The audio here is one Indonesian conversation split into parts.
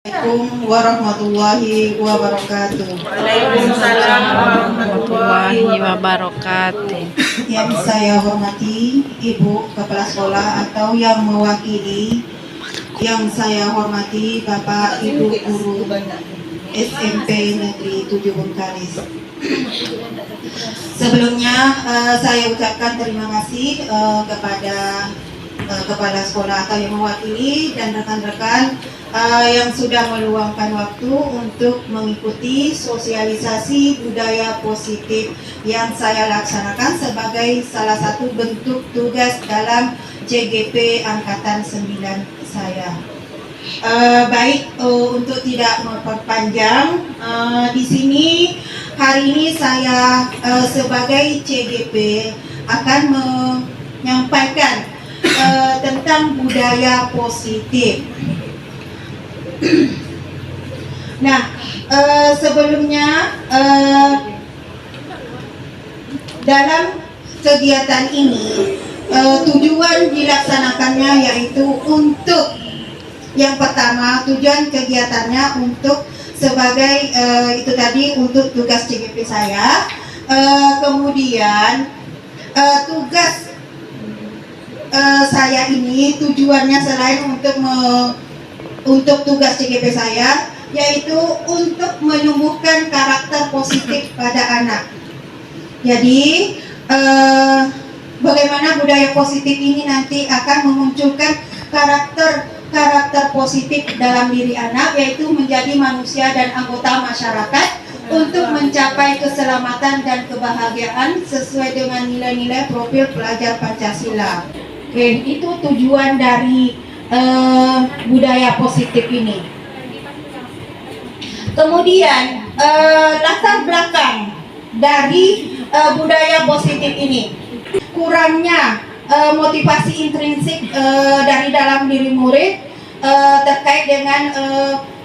Assalamualaikum warahmatullahi wabarakatuh. Waalaikumsalam warahmatullahi wabarakatuh. Yang saya hormati Ibu Kepala Sekolah atau yang mewakili, yang saya hormati Bapak Ibu Guru SMP Negeri 7 Bengkalis. Sebelumnya saya ucapkan terima kasih kepada kepala sekolah atau yang mewakili dan rekan-rekan yang sudah meluangkan waktu untuk mengikuti sosialisasi budaya positif yang saya laksanakan sebagai salah satu bentuk tugas dalam JGP Angkatan 9 saya. Untuk tidak memperpanjang, di sini hari ini saya sebagai CGP akan menyampaikan tentang budaya positif. Nah, sebelumnya dalam kegiatan ini tujuan dilaksanakannya yaitu untuk yang pertama, tujuan kegiatannya untuk sebagai itu tadi untuk tugas CGP saya. Kemudian tugas saya ini tujuannya selain untuk tugas CGP saya, yaitu untuk menumbuhkan karakter positif pada anak. Jadi bagaimana budaya positif ini nanti akan memunculkan karakter positif dalam diri anak, yaitu menjadi manusia dan anggota masyarakat untuk mencapai keselamatan dan kebahagiaan sesuai dengan nilai-nilai profil pelajar Pancasila. Oke, itu tujuan dari budaya positif ini. Kemudian latar belakang dari budaya positif ini, kurangnya motivasi intrinsik dari dalam diri murid terkait dengan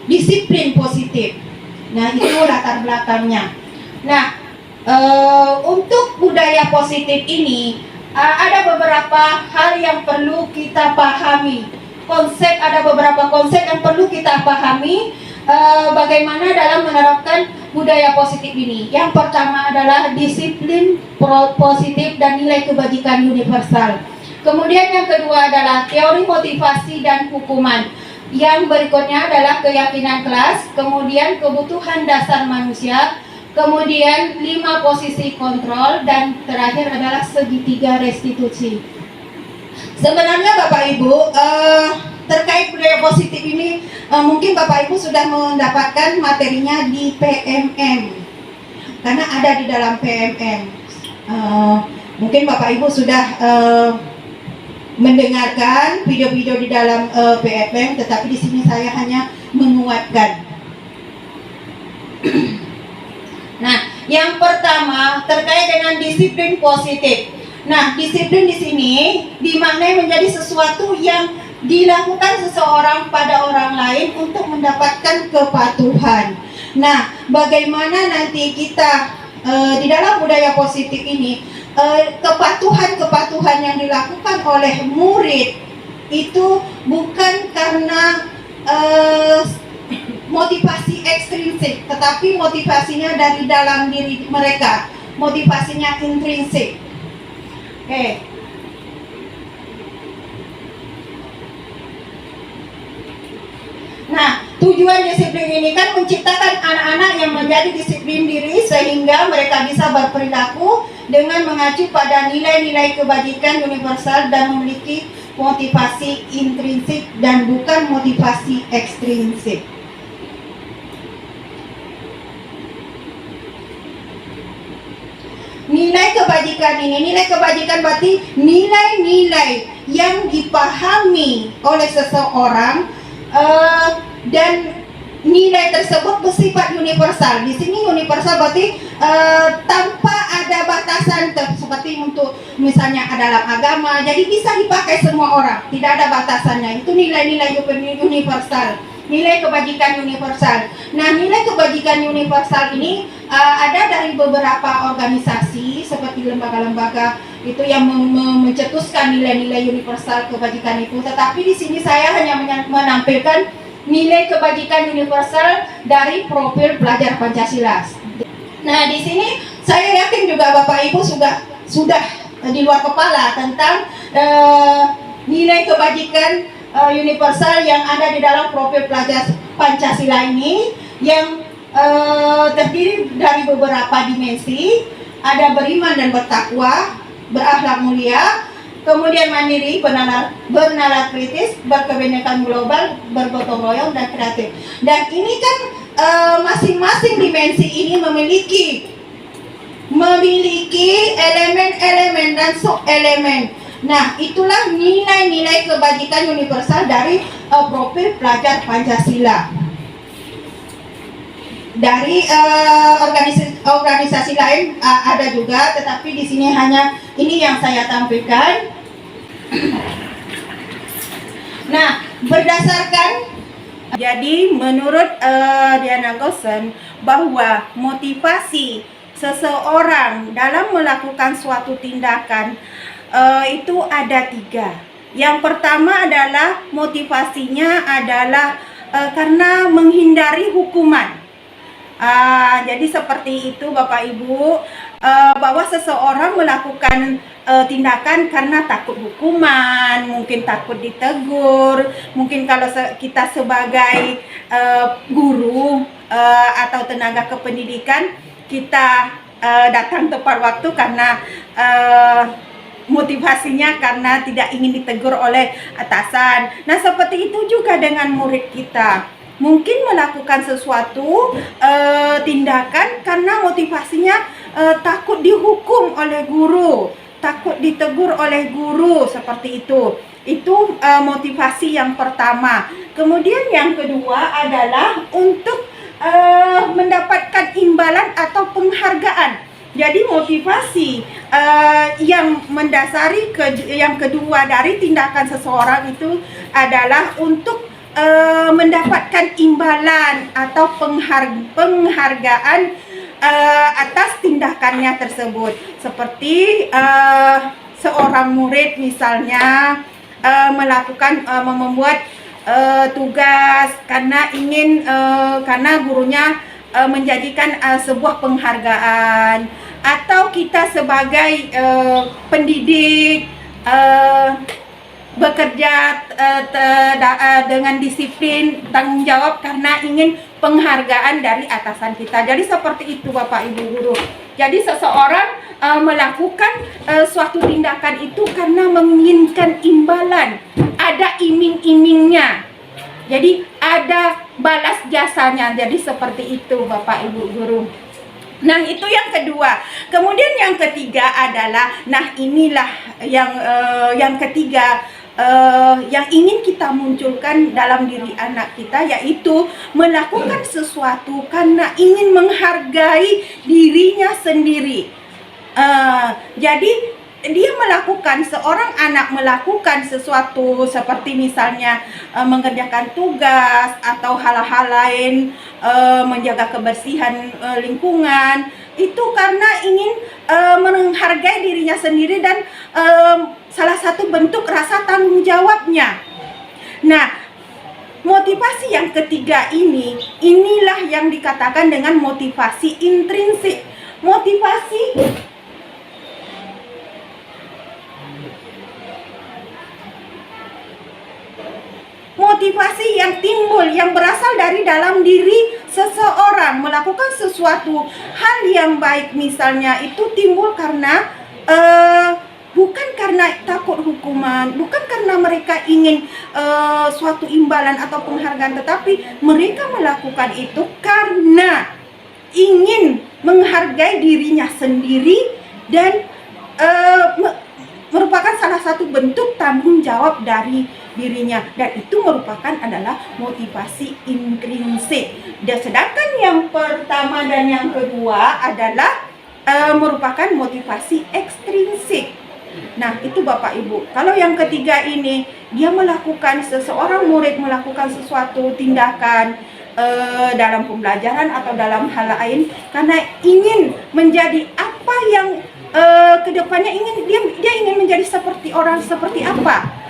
disiplin positif. Nah, itu latar belakangnya. Nah, untuk budaya positif ini ada beberapa hal yang perlu kita pahami. Ada beberapa konsep yang perlu kita pahami bagaimana dalam menerapkan budaya positif ini. Yang pertama adalah disiplin positif dan nilai kebajikan universal. Kemudian yang kedua adalah teori motivasi dan hukuman. Yang berikutnya adalah keyakinan kelas, kemudian kebutuhan dasar manusia, kemudian 5 posisi kontrol, dan terakhir adalah segitiga restitusi. Sebenarnya Bapak Ibu, terkait budaya positif ini mungkin Bapak Ibu sudah mendapatkan materinya di PMM, karena ada di dalam PMM. Mungkin Bapak Ibu sudah mendengarkan video-video di dalam PMM, tetapi di sini saya hanya menguatkan. Nah, yang pertama terkait dengan disiplin positif. Nah, disiplin di sini dimaknai menjadi sesuatu yang dilakukan seseorang pada orang lain untuk mendapatkan kepatuhan. Nah, bagaimana nanti kita di dalam budaya positif ini kepatuhan yang dilakukan oleh murid itu bukan karena motivasi ekstrinsik, tetapi motivasinya dari dalam diri mereka, motivasinya intrinsik. Oke. Nah, tujuan disiplin ini kan menciptakan anak-anak yang menjadi disiplin diri sehingga mereka bisa berperilaku dengan mengacu pada nilai-nilai kebajikan universal dan memiliki motivasi intrinsik dan bukan motivasi ekstrinsik. Nilai kebajikan ini, nilai kebajikan berarti nilai-nilai yang dipahami oleh seseorang dan nilai tersebut bersifat universal. Di sini universal berarti tanpa ada batasan, seperti untuk misalnya dalam agama, jadi bisa dipakai semua orang, tidak ada batasannya. Itu nilai-nilai universal, nilai kebajikan universal. Nah, nilai kebajikan universal ini ada dari beberapa organisasi seperti lembaga-lembaga itu yang mencetuskan nilai-nilai universal kebajikan itu. Tetapi di sini saya hanya menampilkan nilai kebajikan universal dari profil pelajar Pancasila. Nah, di sini saya yakin juga Bapak Ibu sudah di luar kepala tentang nilai kebajikan universal yang ada di dalam profil pelajar Pancasila ini, yang terdiri dari beberapa dimensi. Ada beriman dan bertakwa, berakhlak mulia, kemudian mandiri, bernalar kritis, berkebinekaan global, bergotong royong, dan kreatif. Dan ini kan masing-masing dimensi ini memiliki elemen-elemen dan sub-elemen. Nah, itulah nilai-nilai kebajikan universal dari profil pelajar Pancasila. Dari organisasi lain ada juga, tetapi di sini hanya ini yang saya tampilkan. Nah, jadi menurut Diana Goosen, bahwa motivasi seseorang dalam melakukan suatu tindakan itu ada 3. Yang pertama adalah motivasinya adalah karena menghindari hukuman. Jadi seperti itu Bapak Ibu, bahwa seseorang melakukan tindakan karena takut hukuman, mungkin takut ditegur, mungkin kalau kita sebagai guru atau tenaga kependidikan, kita datang tepat waktu karena motivasinya karena tidak ingin ditegur oleh atasan. Nah, seperti itu juga dengan murid kita. Mungkin melakukan sesuatu tindakan karena motivasinya takut dihukum oleh guru, takut ditegur oleh guru, seperti itu. Itu motivasi yang pertama. Kemudian yang kedua adalah untuk mendapatkan imbalan atau penghargaan. Jadi motivasi yang mendasari yang kedua dari tindakan seseorang itu adalah untuk mendapatkan imbalan atau penghargaan atas tindakannya tersebut. Seperti seorang murid misalnya membuat tugas karena karena gurunya menjadikan sebuah penghargaan, atau kita sebagai pendidik bekerja dengan disiplin, tanggung jawab karena ingin penghargaan dari atasan kita. Jadi seperti itu Bapak Ibu guru. Jadi seseorang melakukan suatu tindakan itu karena menginginkan imbalan, ada iming-imingnya. Jadi ada balas jasanya. Jadi seperti itu Bapak Ibu guru. Nah, itu yang kedua. Kemudian yang ketiga adalah, nah inilah yang ketiga yang ingin kita munculkan dalam diri anak kita, yaitu melakukan sesuatu karena ingin menghargai dirinya sendiri. Jadi seorang anak melakukan sesuatu seperti misalnya mengerjakan tugas atau hal-hal lain, menjaga kebersihan lingkungan, itu karena ingin menghargai dirinya sendiri dan salah satu bentuk rasa tanggung jawabnya. Nah, motivasi yang ketiga inilah yang dikatakan dengan motivasi intrinsik. Motivasi yang timbul, yang berasal dari dalam diri seseorang melakukan sesuatu hal yang baik misalnya, itu timbul karena bukan karena takut hukuman, bukan karena mereka ingin suatu imbalan atau penghargaan, tetapi mereka melakukan itu karena ingin menghargai dirinya sendiri dan merupakan salah satu bentuk tanggung jawab dari dirinya, dan itu merupakan adalah motivasi intrinsik. Dan sedangkan yang pertama dan yang kedua adalah merupakan motivasi ekstrinsik. Nah, itu Bapak Ibu. Kalau yang ketiga ini, dia seseorang murid melakukan sesuatu tindakan dalam pembelajaran atau dalam hal lain karena ingin menjadi apa yang kedepannya dia ingin menjadi seperti apa.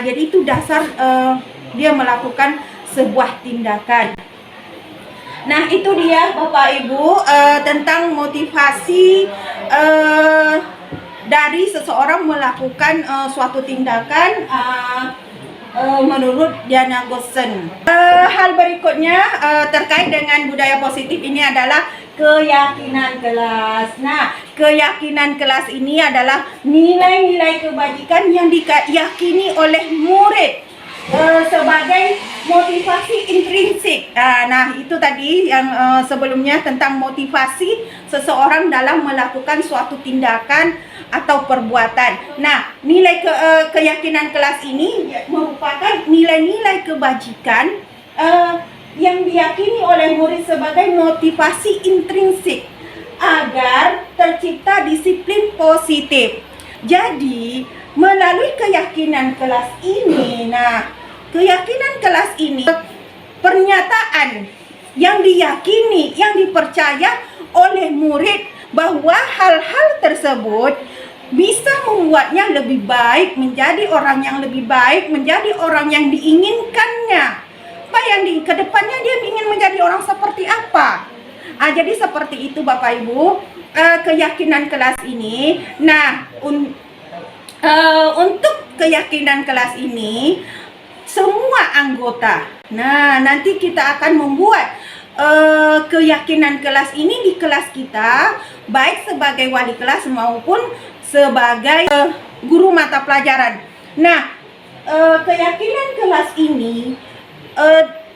Jadi itu dasar dia melakukan sebuah tindakan. Nah, itu dia Bapak Ibu tentang motivasi dari seseorang melakukan suatu tindakan menurut Diana Goosen. Hal berikutnya terkait dengan budaya positif ini adalah keyakinan kelas. Nah, keyakinan kelas ini adalah nilai-nilai kebajikan yang diyakini oleh murid sebagai motivasi intrinsik. Nah, itu tadi yang sebelumnya tentang motivasi seseorang dalam melakukan suatu tindakan atau perbuatan. Nah, nilai keyakinan kelas ini merupakan nilai-nilai kebajikan yang diyakini oleh murid sebagai motivasi intrinsik agar tercipta disiplin positif. Jadi, melalui keyakinan kelas ini, nah, keyakinan kelas ini pernyataan yang diyakini, yang dipercaya oleh murid bahwa hal-hal tersebut bisa membuatnya lebih baik, menjadi orang yang lebih baik, menjadi orang yang diinginkannya. Bayang ke depannya dia ingin menjadi orang seperti apa. Jadi seperti itu Bapak Ibu, keyakinan kelas ini. Nah, untuk keyakinan kelas ini semua anggota. Nah, nanti kita akan membuat keyakinan kelas ini di kelas kita, baik sebagai wali kelas maupun sebagai guru mata pelajaran. Nah, keyakinan kelas ini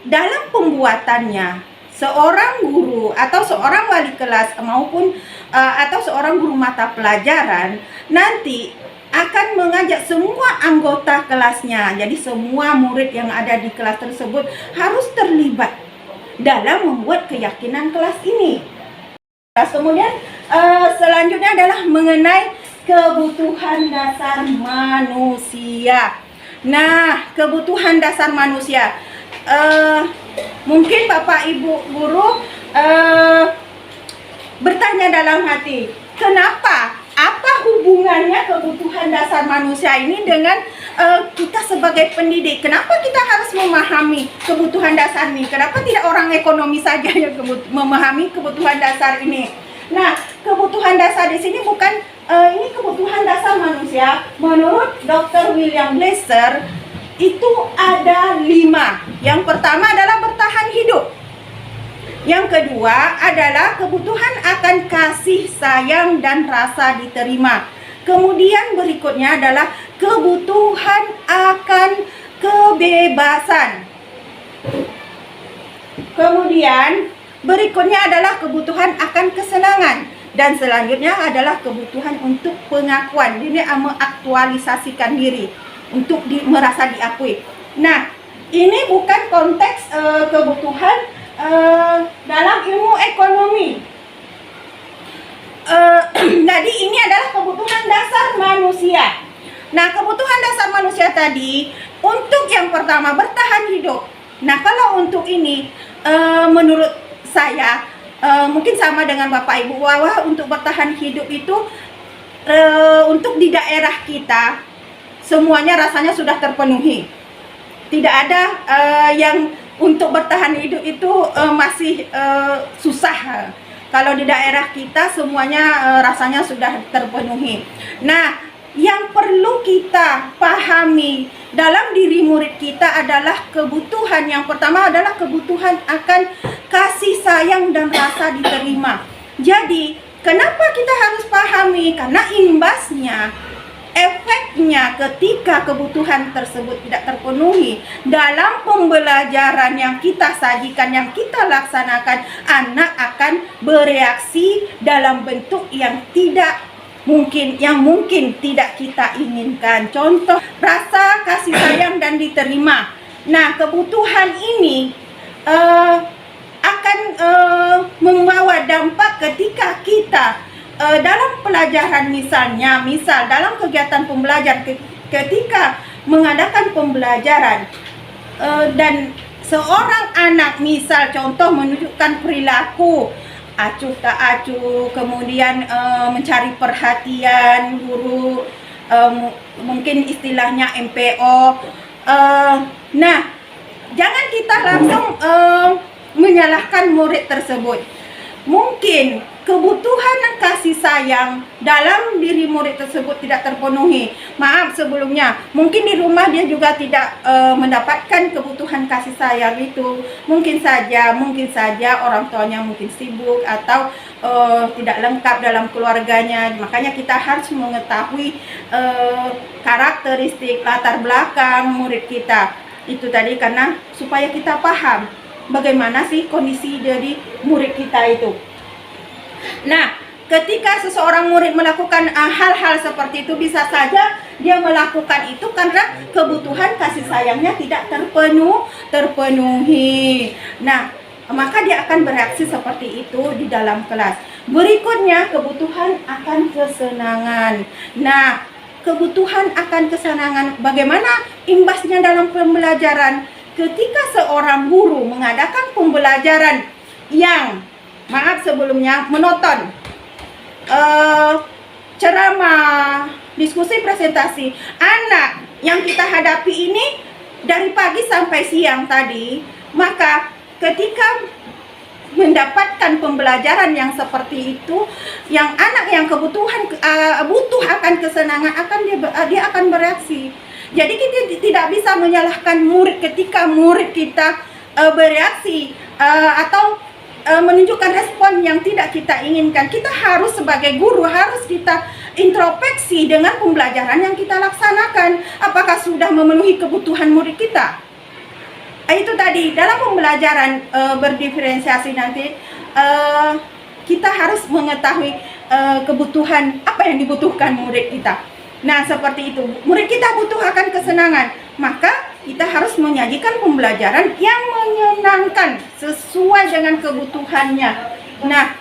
dalam pembuatannya seorang guru atau seorang wali kelas maupun atau seorang guru mata pelajaran nanti akan mengajak semua anggota kelasnya. Jadi semua murid yang ada di kelas tersebut harus terlibat dalam membuat keyakinan kelas ini. Kemudian selanjutnya adalah mengenai kebutuhan dasar manusia. Nah, kebutuhan dasar manusia. Mungkin Bapak Ibu guru bertanya dalam hati, kenapa? Apa hubungannya kebutuhan dasar manusia ini dengan kita sebagai pendidik? Kenapa kita harus memahami kebutuhan dasar ini? Kenapa tidak orang ekonomi saja yang memahami kebutuhan dasar ini? Nah, kebutuhan dasar di sini bukan ini kebutuhan dasar manusia. Menurut Dr. William Glasser itu ada 5. Yang pertama adalah bertahan hidup. Yang kedua adalah kebutuhan akan kasih sayang dan rasa diterima. Kemudian berikutnya adalah kebutuhan akan kebebasan. Kemudian berikutnya adalah kebutuhan akan kesenangan. Dan selanjutnya adalah kebutuhan untuk pengakuan. Ini mengaktualisasikan diri untuk merasa diakui. Nah, ini bukan konteks kebutuhan dalam ilmu ekonomi. Jadi ini adalah kebutuhan dasar manusia. Nah, kebutuhan dasar manusia tadi untuk yang pertama bertahan hidup. Nah, kalau untuk ini menurut saya mungkin sama dengan Bapak Ibu, bahwa untuk bertahan hidup itu untuk di daerah kita semuanya rasanya sudah terpenuhi. Tidak ada yang untuk bertahan hidup itu masih susah. Kalau di daerah kita semuanya rasanya sudah terpenuhi. Nah, yang perlu kita pahami dalam diri murid kita adalah kebutuhan. Yang pertama adalah kebutuhan akan kasih sayang dan rasa diterima. Jadi, kenapa kita harus pahami? Karena imbasnya, efeknya ketika kebutuhan tersebut tidak terpenuhi dalam pembelajaran yang kita sajikan, yang kita laksanakan, anak akan bereaksi dalam bentuk yang mungkin tidak kita inginkan. Contoh, rasa kasih sayang dan diterima. Nah, kebutuhan ini akan membawa dampak ketika kita dalam pelajaran, misal dalam kegiatan pembelajaran, ketika mengadakan pembelajaran dan seorang anak misal contoh menunjukkan perilaku acuh tak acuh, kemudian mencari perhatian guru, mungkin istilahnya MPO. Nah, jangan kita langsung menyalahkan murid tersebut. Mungkin kebutuhan dan kasih sayang dalam diri murid tersebut tidak terpenuhi. Maaf sebelumnya, mungkin di rumah dia juga tidak mendapatkan kebutuhan kasih sayang itu. Mungkin saja orang tuanya mungkin sibuk atau tidak lengkap dalam keluarganya. Makanya kita harus mengetahui karakteristik latar belakang murid kita. Itu tadi karena supaya kita paham bagaimana sih kondisi dari murid kita itu. Nah, ketika seseorang murid melakukan hal-hal seperti itu, bisa saja dia melakukan itu karena kebutuhan kasih sayangnya tidak terpenuhi. Nah, maka dia akan bereaksi seperti itu di dalam kelas. Berikutnya, kebutuhan akan kesenangan. Nah, kebutuhan akan kesenangan, bagaimana imbasnya dalam pembelajaran? Ketika seorang guru mengadakan pembelajaran yang, maaf sebelumnya, monoton, ceramah, diskusi, presentasi, anak yang kita hadapi ini dari pagi sampai siang tadi, maka ketika mendapatkan pembelajaran yang seperti itu, yang anak yang kebutuhan butuh akan kesenangan, dia akan bereaksi. Jadi kita tidak bisa menyalahkan murid ketika murid kita bereaksi atau menunjukkan respon yang tidak kita inginkan. Kita harus sebagai guru harus kita introspeksi dengan pembelajaran yang kita laksanakan. Apakah sudah memenuhi kebutuhan murid kita? Itu tadi dalam pembelajaran berdiferensiasi nanti kita harus mengetahui kebutuhan apa yang dibutuhkan murid kita. Nah seperti itu, murid kita butuh akan kesenangan, maka kita harus menyajikan pembelajaran yang menyenangkan sesuai dengan kebutuhannya. Nah,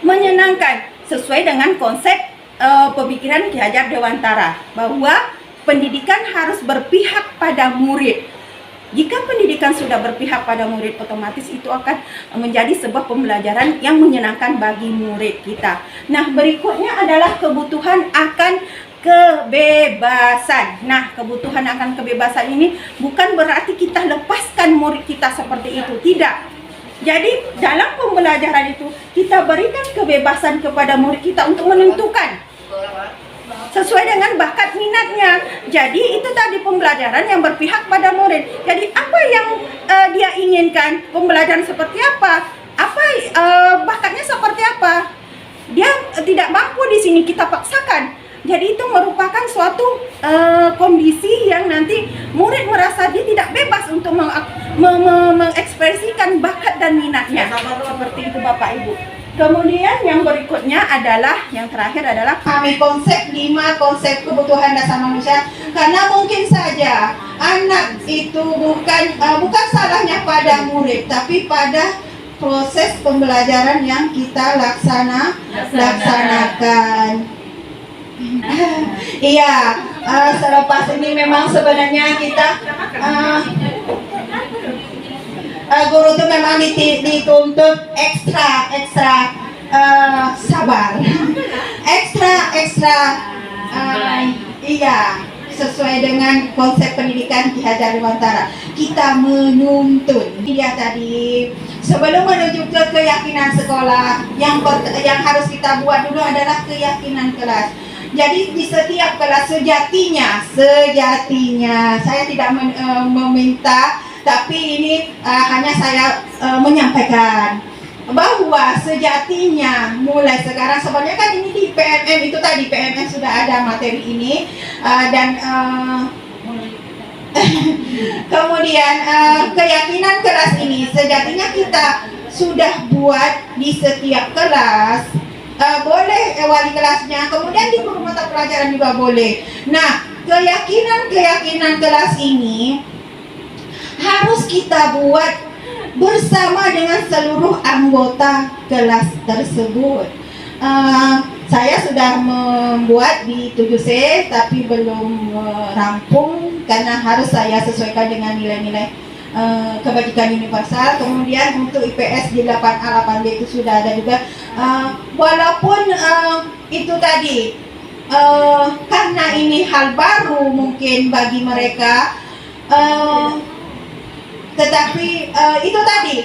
menyenangkan sesuai dengan konsep pemikiran Ki Hajar Dewantara bahwa pendidikan harus berpihak pada murid. Jika pendidikan sudah berpihak pada murid, otomatis itu akan menjadi sebuah pembelajaran yang menyenangkan bagi murid kita. Nah, berikutnya adalah kebutuhan akan kebebasan. Nah, kebutuhan akan kebebasan ini bukan berarti kita lepaskan murid kita seperti itu, tidak. Jadi, dalam pembelajaran itu kita berikan kebebasan kepada murid kita untuk menentukan sesuai dengan bakat minatnya. Jadi itu tadi pembelajaran yang berpihak pada murid. Jadi apa yang dia inginkan, pembelajaran seperti apa, bakatnya seperti apa, dia tidak mampu di sini kita paksakan. Jadi itu merupakan suatu kondisi yang nanti murid merasa dia tidak bebas untuk mengekspresikan bakat dan minatnya. Seperti itu Bapak Ibu. Kemudian yang berikutnya adalah, yang terakhir adalah kami konsep 5 konsep kebutuhan dasar manusia, karena mungkin saja anak itu bukan salahnya pada murid, tapi pada proses pembelajaran yang kita laksanakan. Iya, selepas ini memang sebenarnya kita guru itu memang dituntut ekstra sabar, ekstra iya, sesuai dengan konsep pendidikan Ki Hajar Dewantara. Kita menuntun. Dia tadi sebelum menuju ke keyakinan sekolah, yang harus kita buat dulu adalah keyakinan kelas. Jadi di setiap kelas sejatinya saya tidak meminta, tapi ini hanya saya menyampaikan bahwa sejatinya mulai sekarang, sebenarnya kan ini di PMM itu tadi, PMM sudah ada materi ini dan kemudian keyakinan kelas ini sejatinya kita sudah buat di setiap kelas. Boleh wali kelasnya, kemudian di guru mata pelajaran juga boleh. Nah, keyakinan kelas ini harus kita buat bersama dengan seluruh anggota kelas tersebut. Saya sudah membuat di 7C tapi belum rampung karena harus saya sesuaikan dengan nilai-nilai kebajikan universal. Kemudian untuk IPS di 8A, 8B itu sudah ada juga. Walaupun itu tadi karena ini hal baru mungkin bagi mereka, Tetapi itu tadi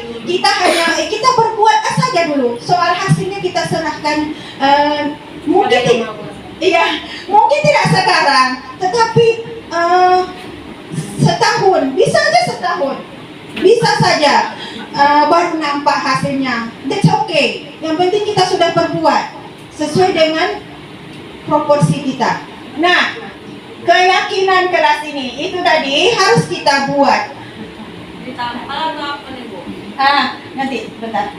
kita berbuat saja dulu. Soal hasilnya kita serahkan. Mungkin tidak sekarang, tetapi setahun, bisa aja setahun, bisa saja baru nampak hasilnya. That's okay. Yang penting kita sudah berbuat sesuai dengan proporsi kita. Nah, keyakinan kelas ini itu tadi harus kita buat. Nanti bentar.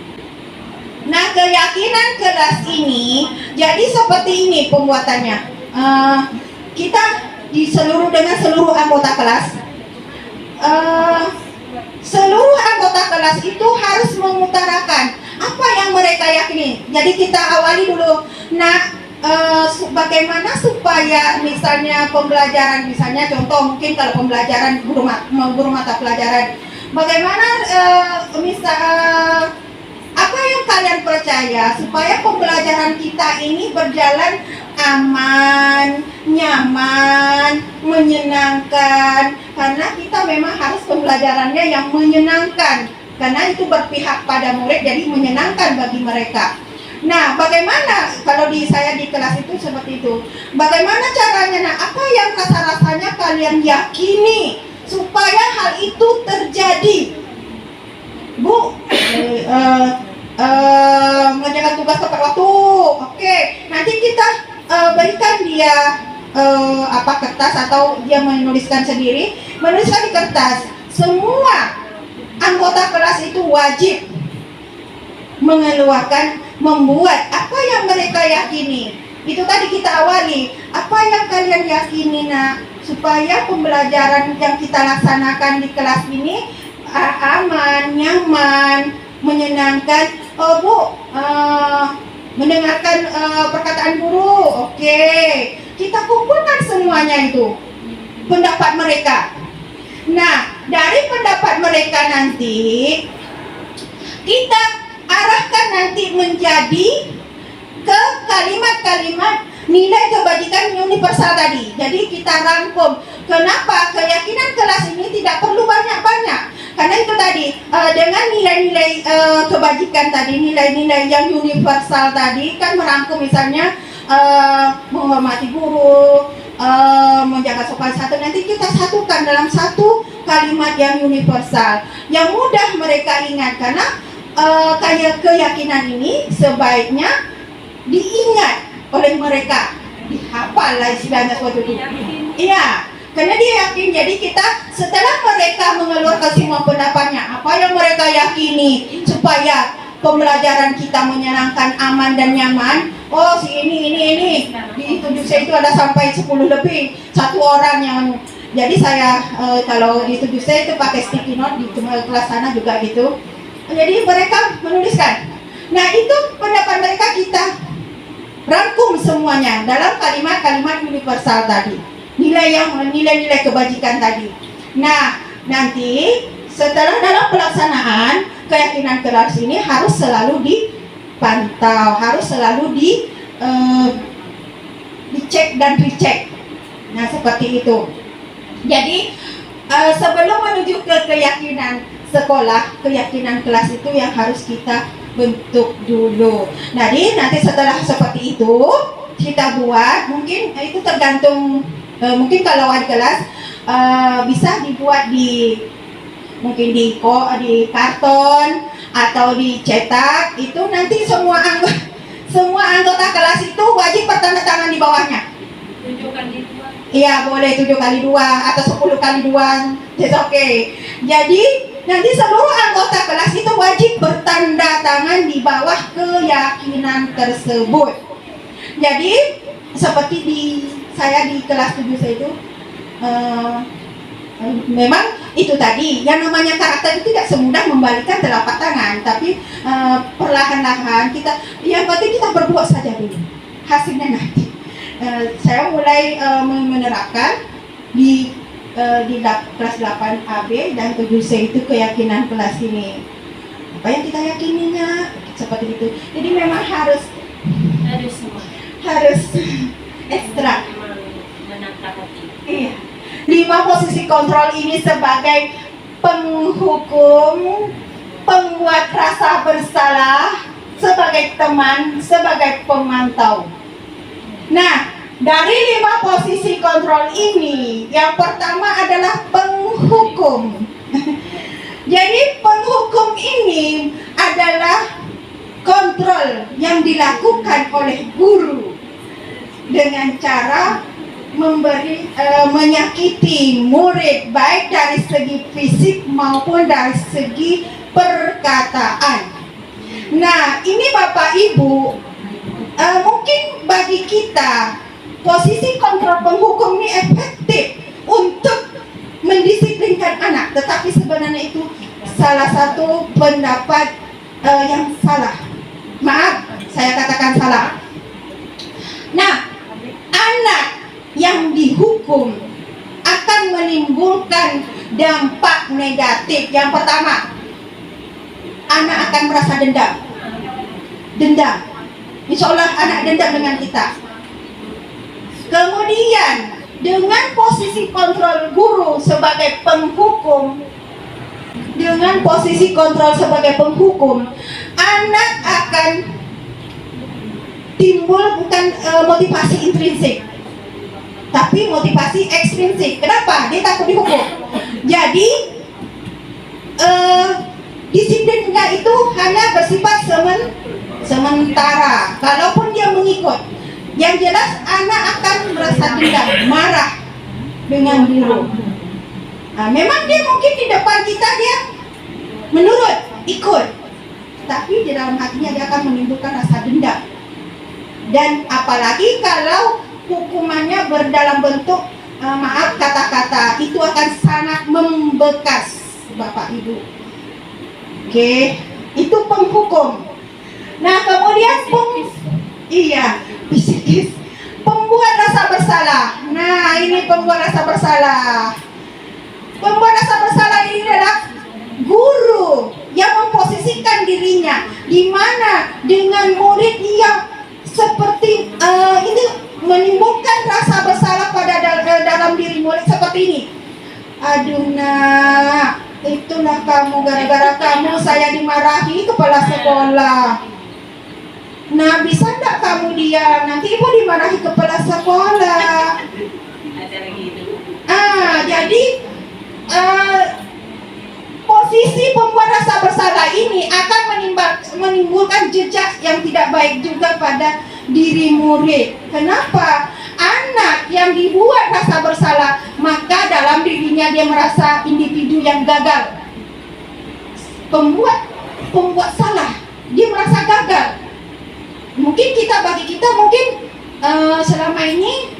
Nah, keyakinan kelas ini jadi seperti ini pembuatannya. Kita dengan seluruh anggota kelas. Seluruh anggota kelas itu harus mengutarakan apa yang mereka yakini. Jadi kita awali dulu. Nah, bagaimana supaya misalnya pembelajaran, misalnya contoh mungkin kalau pembelajaran guru mata pelajaran, bagaimana apa yang kalian percaya supaya pembelajaran kita ini berjalan aman, nyaman, menyenangkan, karena kita memang harus pembelajarannya yang menyenangkan, karena itu berpihak pada murid, jadi menyenangkan bagi mereka. Nah, bagaimana kalau saya di kelas itu seperti itu? Bagaimana caranya? Nah, apa yang rasa-rasanya kalian yakini supaya hal itu terjadi? Bu, mengerjakan tugas tepat waktu. Oke, nanti kita berikan dia kertas atau dia menuliskan sendiri, menuliskan di kertas. Semua anggota kelas itu wajib membuat apa yang mereka yakini. Itu tadi kita awali, apa yang kalian yakini supaya pembelajaran yang kita laksanakan di kelas ini aman, nyaman, menyenangkan. Oh Bu, mendengarkan perkataan guru. Oke, kita kumpulkan semuanya itu pendapat mereka. Nah, dari pendapat mereka nanti kita arahkan nanti menjadi ke kalimat-kalimat nilai kebajikan universal tadi. Jadi kita rangkum. Kenapa keyakinan kelas ini tidak perlu banyak-banyak? Karena itu tadi dengan nilai-nilai kebajikan tadi, nilai-nilai yang universal tadi kan merangkum misalnya menghormati guru, menjaga sopan santun. Nanti kita satukan dalam satu kalimat yang universal yang mudah mereka ingat, karena kayak keyakinan ini sebaiknya diingat oleh mereka, dihafal lah istilahnya seperti itu. Iya, karena dia yakin. Jadi kita setelah mereka mengeluarkan semua pendapatnya, apa yang mereka yakini supaya pembelajaran kita menyenangkan, aman dan nyaman. Oh, si ini di 7C itu ada sampai 10 lebih, satu orang yang. Jadi saya kalau di 7C itu pakai sticky note, di kelas sana juga gitu. Jadi mereka menuliskan. Nah, itu pendapat mereka kita rangkum semuanya dalam kalimat-kalimat universal tadi. Nilai-nilai kebajikan tadi. Nah, nanti setelah dalam pelaksanaan keyakinan kelas ini harus selalu dipantau, harus selalu dicek dan dicek. Nah, seperti itu. Jadi sebelum menuju ke keyakinan sekolah, keyakinan kelas itu yang harus kita bentuk dulu. Jadi nanti setelah seperti itu kita buat, mungkin itu tergantung, mungkin kalau wali kelas bisa dibuat mungkin di karton atau dicetak. Itu nanti semua anggota kelas itu wajib bertanda tangan di bawahnya. 7 kali 2. Iya, boleh 7 kali 2 atau 10 kali 2. It's okay. Jadi nanti seluruh anggota kelas itu wajib bertanda tangan di bawah keyakinan tersebut. Jadi seperti saya di kelas 7 saya itu memang itu tadi yang namanya karakter itu tidak semudah membalikkan telapak tangan, tapi perlahan-lahan yang penting kita berbuat saja dulu, hasilnya nanti. Saya mulai menerapkan di kelas 8 AB dan 7C itu keyakinan kelas ini. Apa yang kita yakininya seperti itu. Jadi memang harus ekstra. Menata hati. Iya. 5 posisi kontrol ini sebagai penghukum, pembuat rasa bersalah, sebagai teman, sebagai pemantau. Nah, dari 5 posisi kontrol ini, yang pertama adalah penghukum. Jadi penghukum ini adalah kontrol yang dilakukan oleh guru dengan cara menyakiti murid, baik dari segi fisik maupun dari segi perkataan. Nah, ini Bapak Ibu, mungkin bagi kita posisi kontrol penghukum ini efektif untuk mendisiplinkan anak, tetapi sebenarnya itu salah satu pendapat yang salah. Maaf, saya katakan salah. Nah, anak yang dihukum akan menimbulkan dampak negatif. Yang pertama, anak akan merasa dendam. Insya Allah anak dendam dengan kita. Kemudian dengan posisi kontrol guru sebagai penghukum, anak akan timbul bukan motivasi intrinsik, tapi motivasi ekstrinsik. Kenapa? Dia takut dihukum. Jadi disiplinnya itu hanya bersifat sementara. Kalaupun dia mengikut, yang jelas anak akan merasa dendam, marah dengan guru. Nah, memang dia mungkin di depan kita dia menurut, ikut, tapi di dalam hatinya dia akan menimbulkan rasa dendam. Dan apalagi kalau hukumannya berdalam bentuk maaf kata-kata, itu akan sangat membekas Bapak Ibu. Oke, itu penghukum. Nah, kemudian psikis, pembuat rasa bersalah. Nah, ini pembuat rasa bersalah. Pembuat rasa bersalah ini adalah guru yang memposisikan dirinya di mana dengan murid yang seperti ini menimbulkan rasa bersalah pada dalam diri murid seperti ini. Aduh nak, itulah kamu, gara-gara kamu saya dimarahi kepala sekolah. Nah, bisa enggak kamu diam? Nanti ibu dimarahi kepala sekolah. Jadi posisi pembuat rasa bersalah ini akan menimbulkan jejak yang tidak baik juga pada diri murid. Kenapa? Anak yang dibuat rasa bersalah, maka dalam dirinya dia merasa individu yang gagal. Pembuat salah, dia merasa gagal. Mungkin bagi kita mungkin selama ini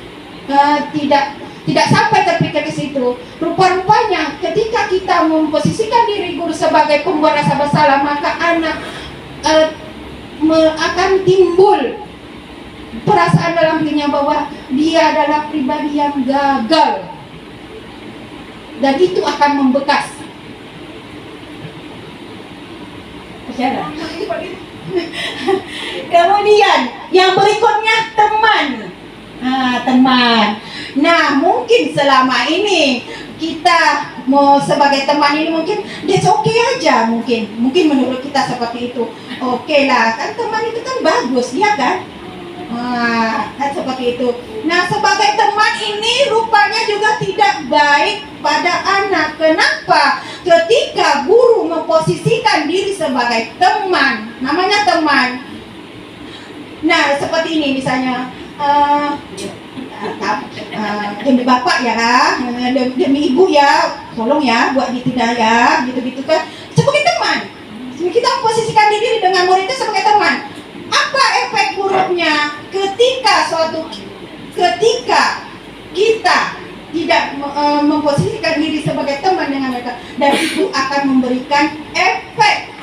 tidak sampai terpikir ke situ. Rupa-rupanya ketika kita memposisikan diri guru sebagai pembuat rasa bersalah, maka anak akan timbul perasaan dalam dirinya bahwa dia adalah pribadi yang gagal, dan itu akan membekas. Kemudian yang berikutnya teman. Nah, mungkin selama ini kita mau sebagai teman ini mungkin dia oke aja, mungkin menurut kita seperti itu. Oke lah, kan teman itu kan bagus, ya kan? Kan seperti itu. Nah, sebagai teman ini rupanya juga tidak baik pada anak. Kenapa? Ketika guru memposisikan diri sebagai teman, namanya teman. Nah, seperti ini misalnya, demi bapak ya, demi ibu ya, tolong ya buat ditindak ya, gitu-gitu kan. Sebagai teman, kita memposisikan diri dengan murid itu sebagai teman. Apa efek buruknya ketika kita tidak memposisikan diri sebagai teman dengan mereka, dan itu akan memberikan efek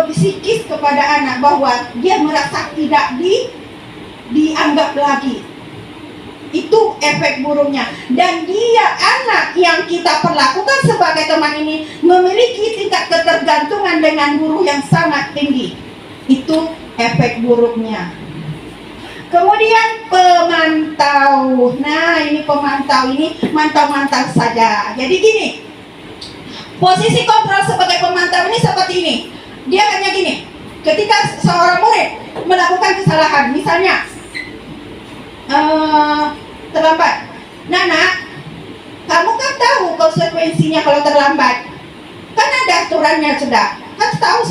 psikis kepada anak bahwa dia merasa tidak dianggap lagi. Itu efek buruknya. Dan anak yang kita perlakukan sebagai teman ini memiliki tingkat ketergantungan dengan guru yang sangat tinggi. Itu efek buruknya. Kemudian pemantau. Nah, ini pemantau ini mantau-mantau saja. Jadi gini, Posisi kontrol sebagai pemantau ini seperti ini. Dia hanya gini. Ketika seorang murid melakukan kesalahan, misalnya terlambat. Nana, kamu kan tahu konsekuensinya kalau terlambat. Kan ada aturannya sudah. Kan tahu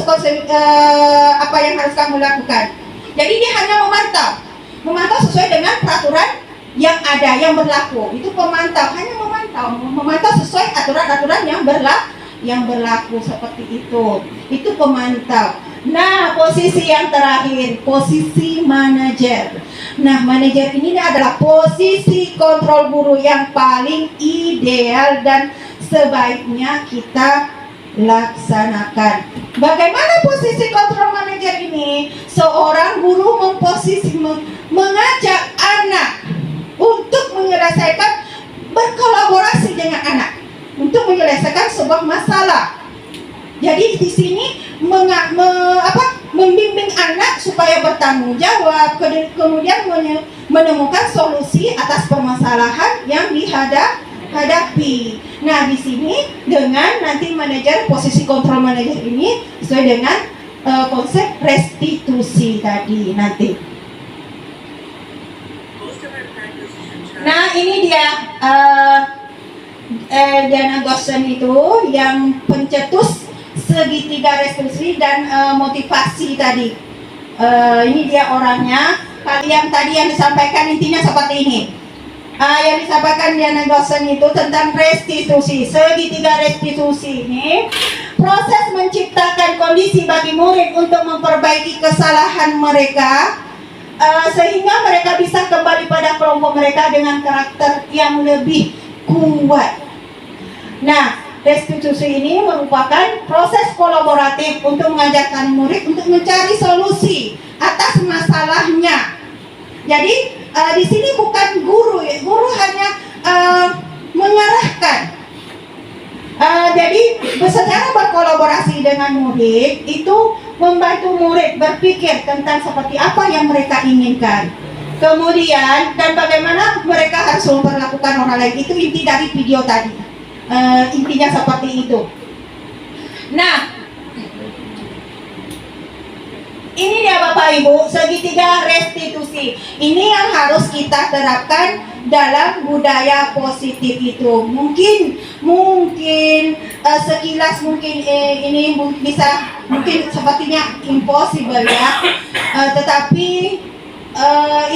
apa yang harus kamu lakukan. Jadi dia hanya memantau sesuai dengan peraturan yang ada, yang berlaku. Itu pemantau, hanya memantau sesuai aturan-aturan yang berlaku seperti itu. Itu pemantau. Nah, posisi yang terakhir, posisi manajer. Nah, manajer ini adalah posisi kontrol guru yang paling ideal dan sebaiknya kita laksanakan. Bagaimana posisi kontrol manajer ini? Seorang guru mengajak anak untuk menyelesaikan, berkolaborasi dengan anak untuk menyelesaikan sebuah masalah. Jadi di sini membimbing anak supaya bertanggung jawab, kemudian menemukan solusi atas permasalahan yang dihadapi. Nah, di sini dengan nanti manajer, posisi kontrol manajer ini sesuai dengan konsep restitusi tadi nanti. Nah, ini dia Diana Goshen itu yang pencetus segitiga restitusi dan motivasi tadi. Ini dia orangnya. Yang tadi yang disampaikan intinya seperti ini. Yang disampaikan Diana Goshen itu tentang restitusi. Segitiga restitusi ini proses menciptakan kondisi bagi murid untuk memperbaiki kesalahan mereka, sehingga mereka bisa kembali pada kelompok mereka dengan karakter yang lebih kuat. Nah, restitusi ini merupakan proses kolaboratif untuk mengajarkan murid untuk mencari solusi atas masalahnya. Jadi di sini bukan guru, ya. Guru hanya mengarahkan. Jadi secara berkolaborasi dengan murid itu membantu murid berpikir tentang seperti apa yang mereka inginkan. Kemudian dan bagaimana mereka harus memperlakukan orang lain. Itu inti dari video tadi. Intinya seperti itu. Nah, ini dia Bapak Ibu, segitiga restitusi. Ini yang harus kita terapkan dalam budaya positif itu. Mungkin sekilas ini bisa mungkin sepertinya impossible ya. Tetapi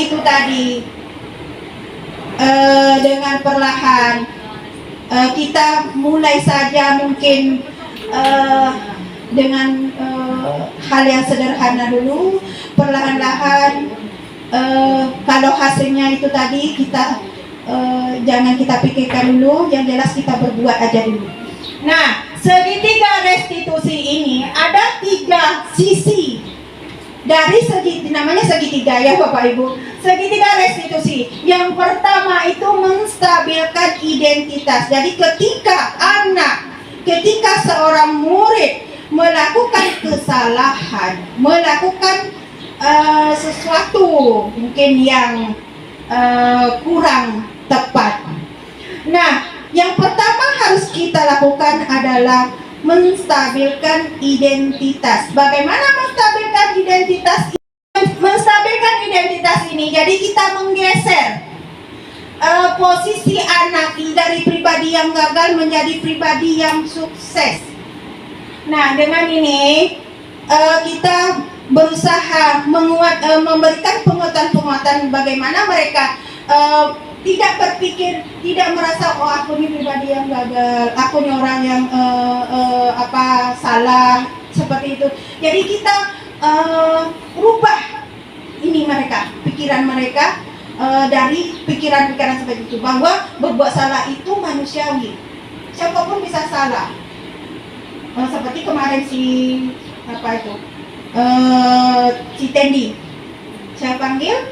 itu tadi dengan perlahan kita mulai saja mungkin dengan hal yang sederhana dulu, perlahan-lahan kalau hasilnya itu tadi kita jangan kita pikirkan dulu, yang jelas kita berbuat aja dulu. Nah, segitiga restitusi ini ada 3 sisi dari namanya segitiga ya Bapak Ibu. Segitiga restitusi. Yang pertama itu menstabilkan identitas. Jadi ketika seorang murid melakukan kesalahan, melakukan sesuatu mungkin yang kurang tepat. Nah, yang pertama harus kita lakukan adalah menstabilkan identitas. Bagaimana menstabilkan identitas? Menstabilkan identitas ini, jadi kita menggeser posisi anak dari pribadi yang gagal menjadi pribadi yang sukses. Nah, dengan ini kita berusaha memberikan penguatan-penguatan bagaimana mereka tidak berpikir, tidak merasa oh aku ini pribadi yang gagal, aku ini orang yang salah seperti itu. Jadi kita rubah ini pikiran mereka dari pikiran-pikiran seperti itu, bahwa berbuat salah itu manusiawi, siapapun bisa salah. Seperti kemarin si Tendi saya panggil,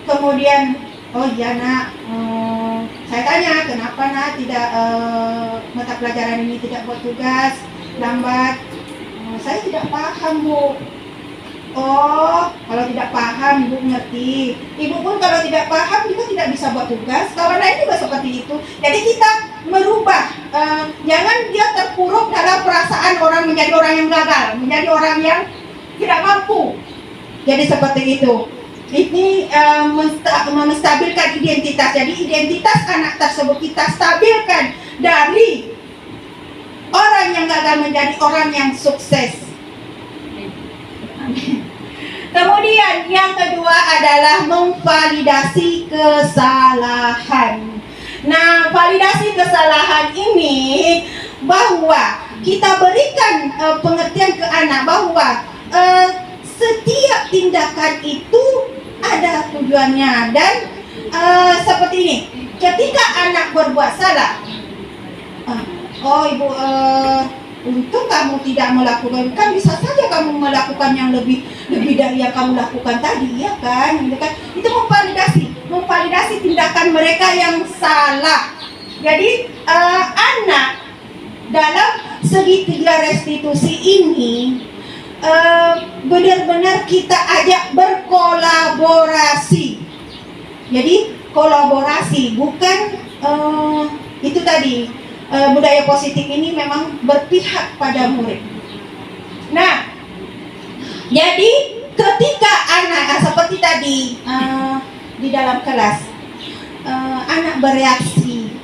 kemudian oh iya nak, saya tanya kenapa nak tidak mata pelajaran ini tidak buat tugas, lambat. Saya tidak paham Bu. Oh, kalau tidak paham Ibu ngerti. Ibu pun kalau tidak paham juga tidak bisa buat tugas. Kawan lain juga seperti itu. Jadi kita merubah jangan dia terpuruk dalam perasaan orang menjadi orang yang gagal, menjadi orang yang tidak mampu. Jadi seperti itu. Ini menstabilkan identitas. Jadi identitas anak tersebut kita stabilkan dari orang yang gagal menjadi orang yang sukses. Kemudian yang kedua adalah memvalidasi kesalahan. Nah, validasi kesalahan ini bahwa kita berikan pengertian ke anak bahwa setiap tindakan itu ada tujuannya dan seperti ini. Ketika anak berbuat salah, oh ibu, untung kamu tidak melakukan, kan bisa saja kamu melakukan yang lebih dari yang kamu lakukan tadi, ya kan? Gitu kan? Itu memvalidasi tindakan mereka yang salah. Jadi anak dalam segitiga restitusi ini benar-benar kita ajak berkolaborasi. Jadi kolaborasi, bukan itu tadi budaya positif ini memang berpihak pada murid. Nah, jadi ketika anak seperti tadi di dalam kelas anak bereaksi,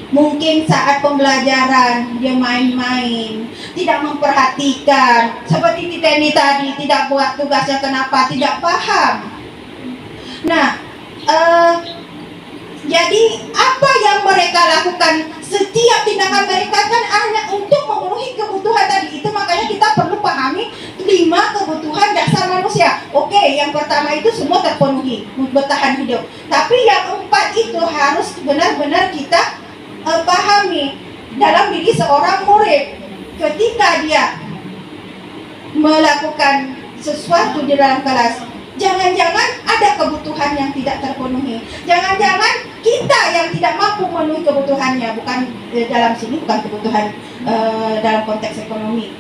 mungkin saat pembelajaran dia main-main, tidak memperhatikan, seperti Titeni tadi tidak buat tugasnya, kenapa? Tidak paham. Nah, jadi apa yang mereka lakukan? Setiap tindakan mereka kan hanya untuk memenuhi kebutuhan tadi. Itu makanya kita perlu pahami 5 kebutuhan dasar manusia. Oke, yang pertama itu semua terpenuhi, bertahan hidup. Tapi yang 4 itu harus benar-benar kita pahami dalam diri seorang murid. Ketika dia melakukan sesuatu di dalam kelas, jangan-jangan ada kebutuhan yang tidak terpenuhi. Jangan-jangan kita yang tidak mampu memenuhi kebutuhannya. Bukan dalam sini bukan kebutuhan dalam konteks ekonomi.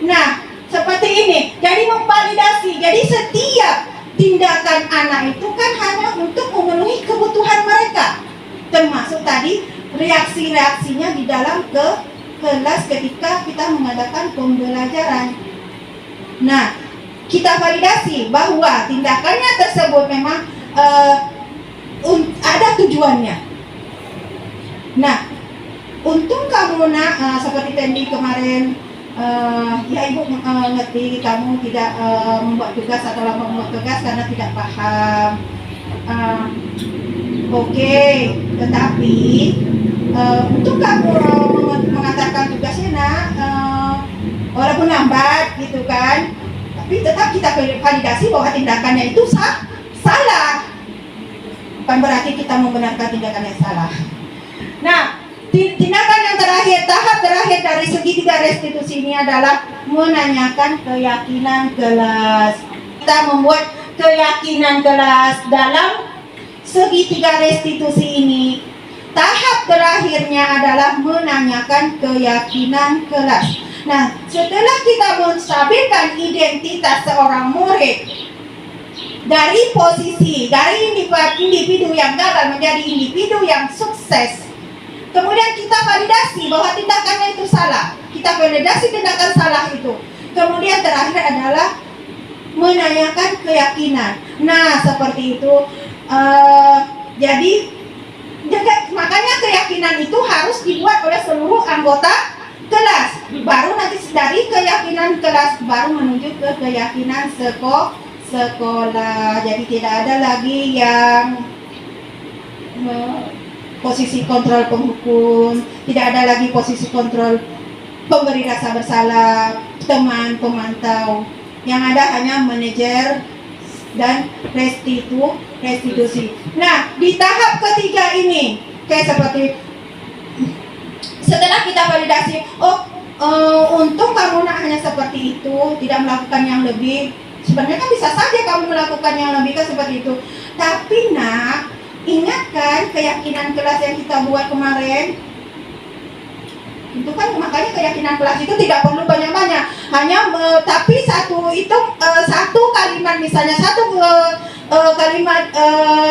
Nah, seperti ini. Jadi memvalidasi. Jadi setiap tindakan anak itu kan hanya untuk memenuhi kebutuhan mereka. Termasuk tadi reaksi-reaksinya di dalam kelas ketika kita mengadakan pembelajaran. Nah, kita validasi bahwa tindakannya tersebut memang ada tujuannya. Nah, untung kamu seperti Tendi kemarin, ya ibu ngerti kamu tidak membuat tugas atau lama membuat tugas karena tidak paham. Oke, tetapi untung kamu mengatakan tugasnya walaupun lambat gitu kan. Tapi tetap kita validasi bahwa tindakannya itu salah. Bukan berarti kita membenarkan tindakan yang salah. Nah, tindakan yang terakhir, tahap terakhir dari segitiga restitusi ini adalah menanyakan keyakinan kelas. Kita membuat keyakinan kelas dalam segitiga restitusi ini. Tahap terakhirnya adalah menanyakan keyakinan kelas. Nah, setelah kita menstabilkan identitas seorang murid dari posisi, dari individu yang gagal menjadi individu yang sukses, kemudian kita validasi bahwa tindakannya itu salah. Kita validasi tindakan salah itu. Kemudian terakhir adalah menanyakan keyakinan. Nah, seperti itu. Jadi makanya keyakinan itu harus dibuat oleh seluruh anggota kelas. Baru nanti dari keyakinan kelas baru menuju ke keyakinan sekolah. Jadi tidak ada lagi yang posisi kontrol penghukum, tidak ada lagi posisi kontrol pemberi rasa bersalah, teman pemantau. Yang ada hanya manajer dan restitusi. Nah, di tahap ketiga ini kayak seperti setelah kita validasi, untung kamu hanya seperti itu, tidak melakukan yang lebih. Sebenarnya kan bisa saja kamu melakukan yang lebih kan seperti itu. Tapi nak, ingatkan keyakinan kelas yang kita buat kemarin. Itu kan makanya keyakinan kelas itu tidak perlu banyak-banyak. Hanya tapi satu kalimat misalnya kalimat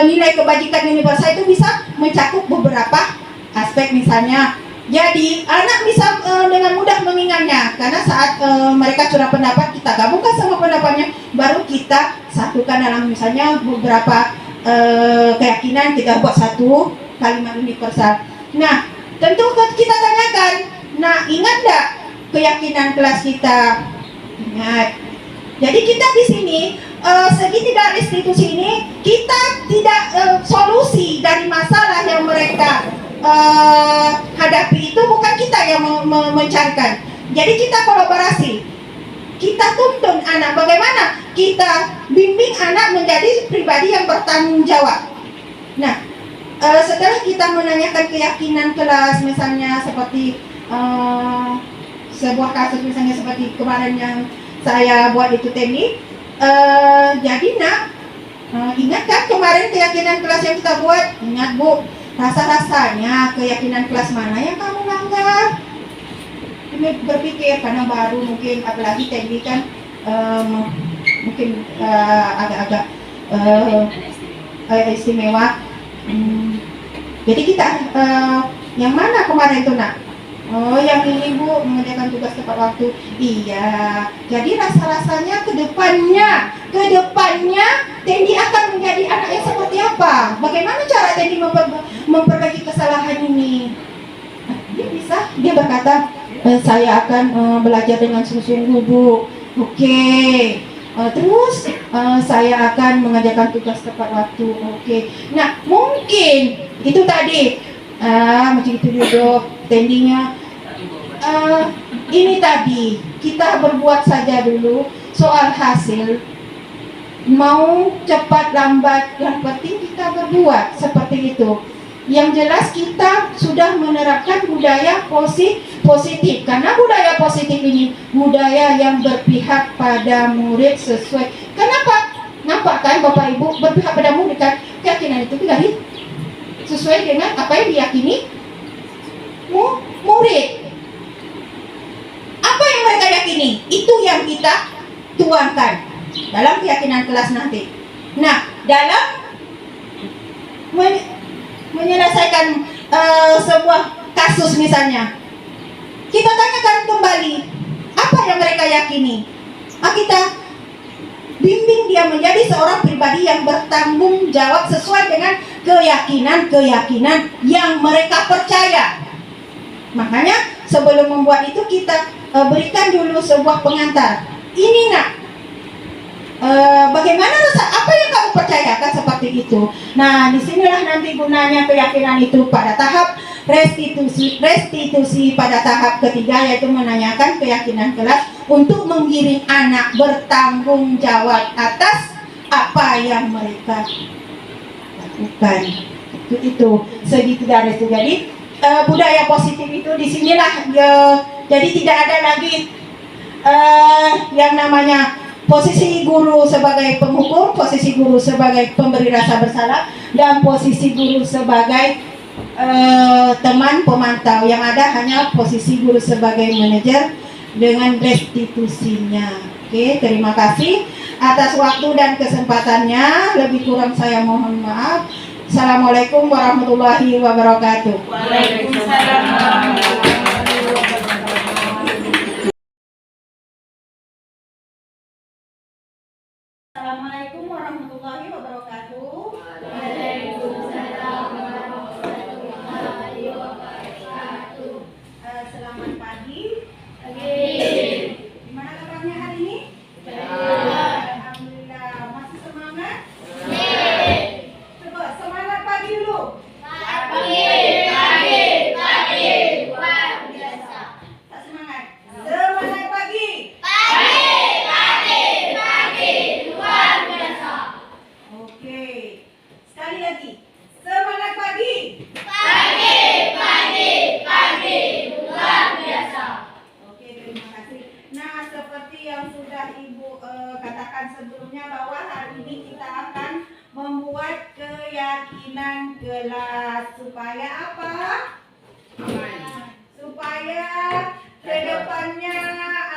nilai kebajikan universal itu bisa mencakup beberapa aspek, misalnya Jadi anak bisa dengan mudah mengingatnya karena saat mereka curah pendapat kita gabungkan sama pendapatnya, baru kita satukan dalam misalnya beberapa keyakinan, kita buat satu kalimat universal. Nah, tentu kita tanyakan, nah ingat nggak keyakinan kelas kita? Ingat. Jadi kita di sini segi tidak restitusi ini kita tidak solusi dari masalah yang mereka hadapi itu bukan kita yang mencarikan. Jadi kita kolaborasi, kita tuntun anak bagaimana kita bimbing anak menjadi pribadi yang bertanggung jawab. Nah, setelah kita menanyakan keyakinan kelas, misalnya seperti sebuah kasus misalnya seperti kemarin yang saya buat itu teknik, jadi nak ingat kan kemarin keyakinan kelas yang kita buat? Ingat Bu, rasa-rasanya keyakinan kelas mana yang kamu langgar? Ini berpikir karena baru mungkin, apalagi teknik kan mungkin agak-agak istimewa. Jadi kita yang mana kemarin itu nak? Oh yang ini Bu, mengerjakan tugas tepat waktu. Iya, jadi rasa-rasanya kedepannya Tendi akan menjadi anak yang seperti apa? Bagaimana cara Tendi memperbaiki kesalahan ini? Dia bisa, dia berkata, saya akan belajar dengan sungguh-sungguh Bu. Oke. Terus saya akan mengerjakan tugas tepat waktu. Oke. Nah mungkin itu tadi macam itu duduk tendinya. Ini tadi kita berbuat saja dulu. Soal hasil mau cepat lambat, yang penting kita berbuat seperti itu. Yang jelas kita sudah menerapkan budaya positif, karena budaya positif ini budaya yang berpihak pada murid sesuai. Kenapa? Nampak kan Bapak Ibu, berpihak pada murid kan? Keyakinan itu dari sesuai dengan apa yang diyakini murid. Apa yang mereka yakini, itu yang kita tuangkan dalam keyakinan kelas nanti. Nah, dalam menyelesaikan sebuah kasus misalnya, kita tanyakan kembali apa yang mereka yakini. Kita bimbing dia menjadi seorang pribadi yang bertanggung jawab sesuai dengan keyakinan yang mereka percaya. Makanya sebelum membuat itu kita berikan dulu sebuah pengantar. Ini nak, bagaimana rasa apa yang kamu percayakan seperti itu. Nah, disinilah nanti gunanya keyakinan itu pada tahap restitusi pada tahap ketiga, yaitu menanyakan keyakinan kelas untuk menggiring anak bertanggung jawab atas apa yang mereka lakukan. Itu segitu dari itu. Jadi budaya positif itu disinilah jadi tidak ada lagi yang namanya posisi guru sebagai penghukum, posisi guru sebagai pemberi rasa bersalah, dan posisi guru sebagai teman pemantau. Yang ada hanya posisi guru sebagai manajer dengan restitusinya. Oke, terima kasih atas waktu dan kesempatannya. Lebih kurang saya mohon maaf. Assalamualaikum warahmatullahi wabarakatuh. Waalaikumsalam warahmatullahi wabarakatuh. Assalamualaikum warahmatullahi wabarakatuh. Waalaikumsalam warahmatullahi wabarakatuh. Selamat pagi. Pagi. Gimana kabarnya hari ini? Baik. Alhamdulillah. Masih semangat? Coba semangat pagi dulu. Pagi, luar biasa. Tak semangat. Semangat pagi. Pagi, luar biasa. Oke. Sekali lagi. Semangat pagi. Pagi, luar biasa. Oke, terima kasih. Nah, seperti yang sudah Ibu katakan sebelumnya, bahwa hari ini kita akan membuat keyakinan kelas supaya apa? Supaya kedepannya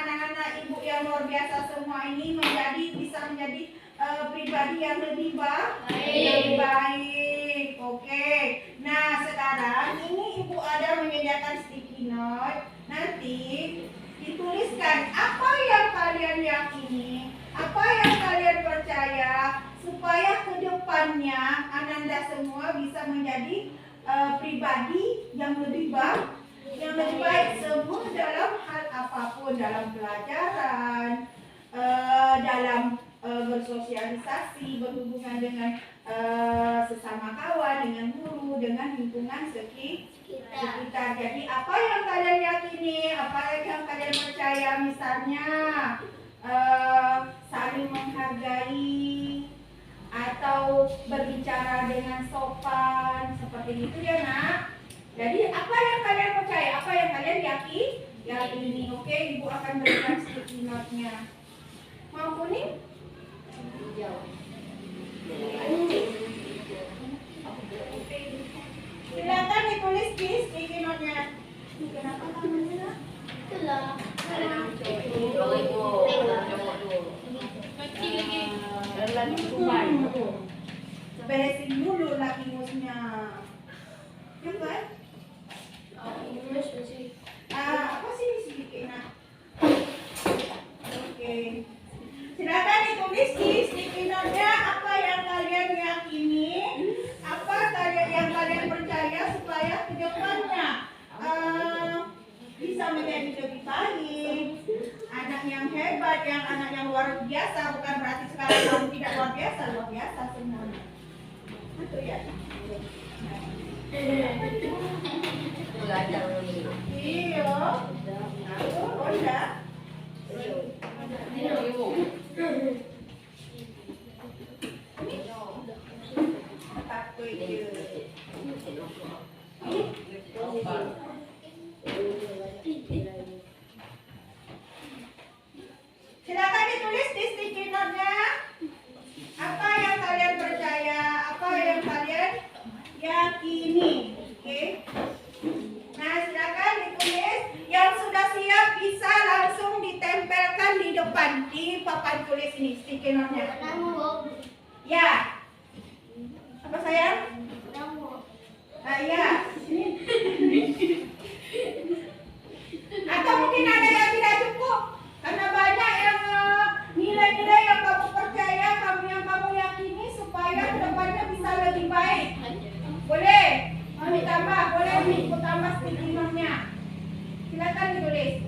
anak-anak Ibu yang luar biasa semua ini bisa menjadi pribadi yang lebih baik. Oke. Nah, sekarang ini Ibu ada menyediakan sedikit menjadi pribadi yang lebih baik semua dalam hal apapun, dalam pelajaran, dalam bersosialisasi, berhubungan dengan sesama kawan, dengan guru, dengan lingkungan sekitar. Jadi apa yang kalian yakini, apa yang kalian percaya, misalnya saling menghargai atau berbicara dengan sopan, seperti itu ya nak. Jadi apa yang kalian percaya, apa yang kalian yakini. Oke, ibu akan berikan sticky note-nya. Mau kuning? Silakan ditulis di sticky note-nya. Kenapa namanya nak? Itulah. Beresin dulu lagi musnya. Ya kan? Apa sih ini sedikit nak? Oke. Silakan ditulis di sticky note-nya apa yang kalian yakini, apa yang kalian percaya supaya ke depannya bisa menjadi lebih baik, anak yang hebat, anak yang luar biasa. Bukan berarti sekarang kamu tidak luar biasa semuanya. Itu ya. Iya. Aku udah. Aku itu. Silakan ditulis di sticky note-nya apa yang kalian percaya, apa yang kalian yakini. Oke. Nah, silakan ditulis. Yang sudah siap bisa langsung ditempelkan di depan di papan tulis ini sticky note-nya. Ya. Apa sayang? Ya. Atau mungkin ada yang tidak cukup karena banyak yang nilai-nilai yang kamu percaya, yang kamu yakini supaya kedepannya bisa lebih baik. Boleh? Mau ditambah? Boleh ikut tambah sticky note-nya. Silakan ditulis.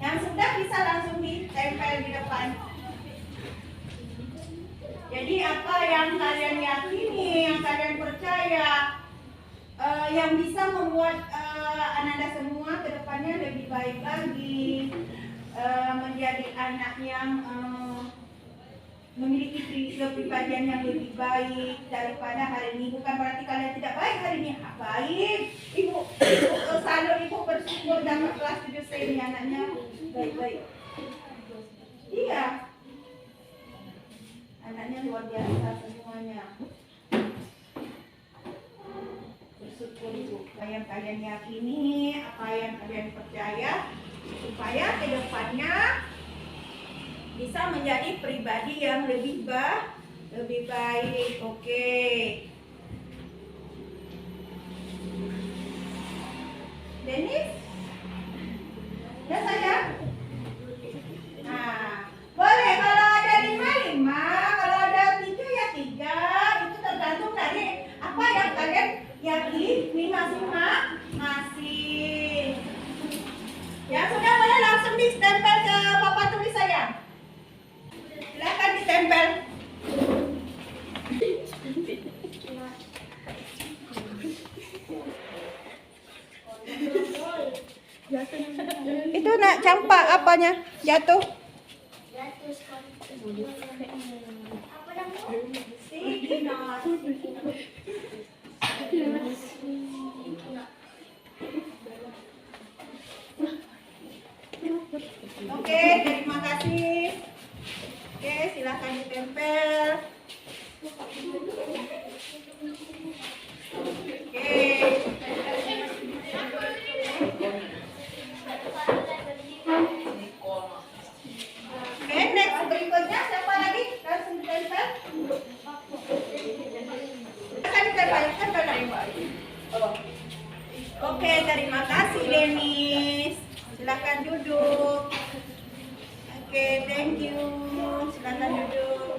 Yang sudah bisa langsung ditempel di depan. Jadi apa yang kalian yakini, yang kalian percaya, yang bisa membuat Ananda semua ke depannya lebih baik lagi, menjadi anak yang memiliki kepribadian yang lebih baik daripada hari ini. Bukan berarti kalian tidak baik hari ini. Baik. Ibu selalu ibu bersyukur dapat kelas 7C ini anaknya baik-baik. Iya. Anaknya luar biasa semuanya. Bersyukur ibu. Apa yang kalian yakini, apa yang kalian percaya, supaya ke depannya bisa menjadi pribadi yang lebih baik. Oke. Dennis? Ya sayang? Nah, boleh kalau ada 5, kalau ada 3 ya 3. Itu tergantung dari apa yang kalian yakini masing-masing. Ya sudah, boleh langsung ditempel ke papan tulis sayang. Silakan ditempel. Itu nak campak apanya jatuh. Oke, terima kasih. Oke, silakan ditempel. Oke, next berikutnya siapa lagi? Langsung ditempel. Silakan ditempel, tempel. Oke, terima kasih Denny. Silakan duduk. Oke, thank you. Silakan duduk.